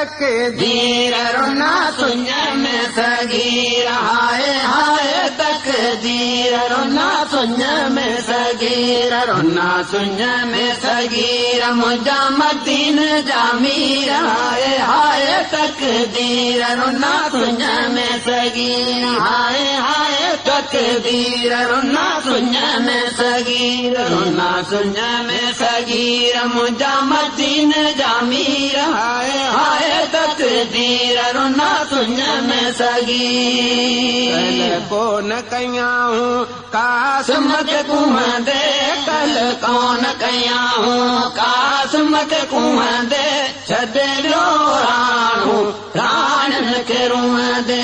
तकदीर रुना सुन में सगीर हाय हाय तकदीर रुना सुन में सगीर रुना सुन में सगीर मुझा मदीन जामीर हाय हाय तकदीर रुना सुन में सगीर हाय हाय तकदीर रुना सुन में सगीर रुना सुन में सगीर मुझा मदीन जामीर हाय हाय तकदीर रुना सुन में सगीर कौन कया हूँ कासमत कुआं दे कल कौन कया हूँ कासमत कुआं दे छदे लो राणू राणन के रुआं दे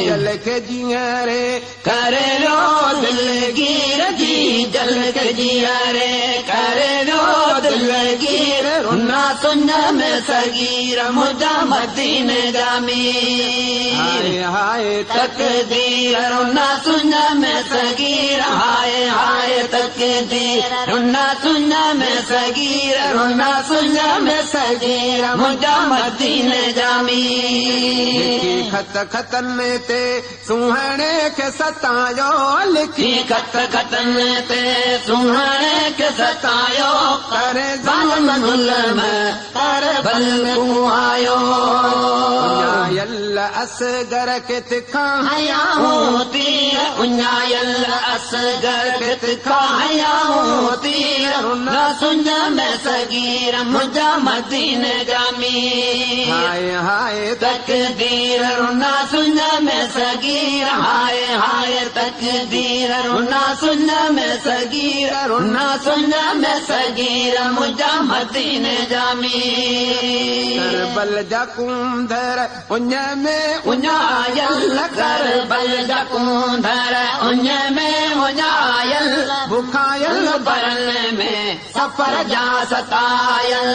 जल के जिया रे करे लो दिलगीर जी जल के जिया रे करे लो दिलगीर रुना सुन में सगीर मुझा मदीन जामीर हाय हाय तकदीर रुना सुन में सगीर हाय हाय तकदीर रुना सुन में सगीर रुना सुन में सगीर मुझा मदीन जामीर खत खतन ते सुहाने के सतायो लिखी खत खतन ते सुहाने के सतायो करे ज़ुल्म करे बल आयो उन्यायल असगर के तिखाया होती उन्यायल असगर के तिखाया होती रुना सुन में सगीर मुझा मदीन जामीर हाय हाय तकदीर रुना सुन में सगीर हाय हाय तकदीर रुना सुन में सगीर रुना सुन में सगीर मुझा मदीन जामीर करबल जा कुंधर उन में उन्यायल करबल जा कुंधर उन में उन्यायल बुखायल बरन में सफर जा सतायल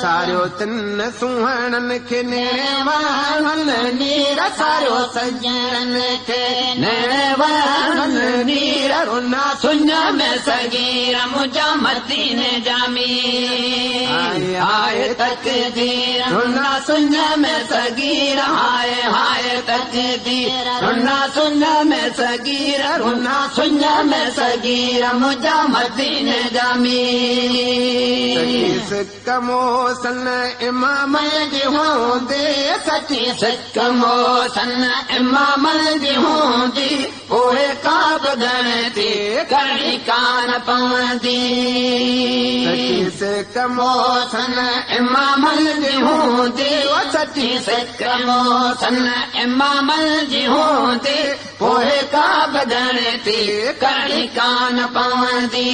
सारो तिन सुहानन के नेणे वाहन नीर सारो सजन के नेणे वाहन नीर रुना सुन में सगीर मुझा मदीन जामीर हाय हाय तकदीर रुना सुन में सगीर हाय हाय तकदीर रुना सुन में सगीर रुना सुन में सगीर मुझा मदीन जामीर सिक्कमो सन इमाम जी होंदे सची सिक्कमो सन इमाम जी होंदी ओहे काब गणती कड़ी कान पवंदी सची सिक्कमो सन इमाम जी होंदी सची सिक्कमो सन इमाम जी होंदी ओहे काब गणती कड़ी कान पवंदी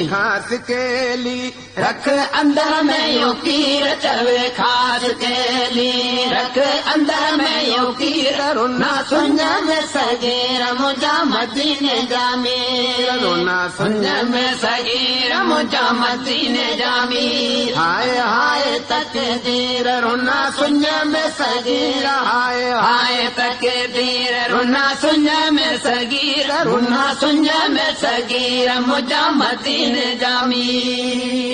खास केली रख अंदर में यो कीर चवे खास केली रख अंदर में यो कीर रुना सुन में सगीर मुझा मदीन जामीर रुना सुन में सगीर मुझा मदीन जामीर हाय हाय तकदीर रुना सुन में सगीर हाय हाय तकदीर रुना सुन में सगीर रुना सुन में सगीर मुझा मदीन जामीर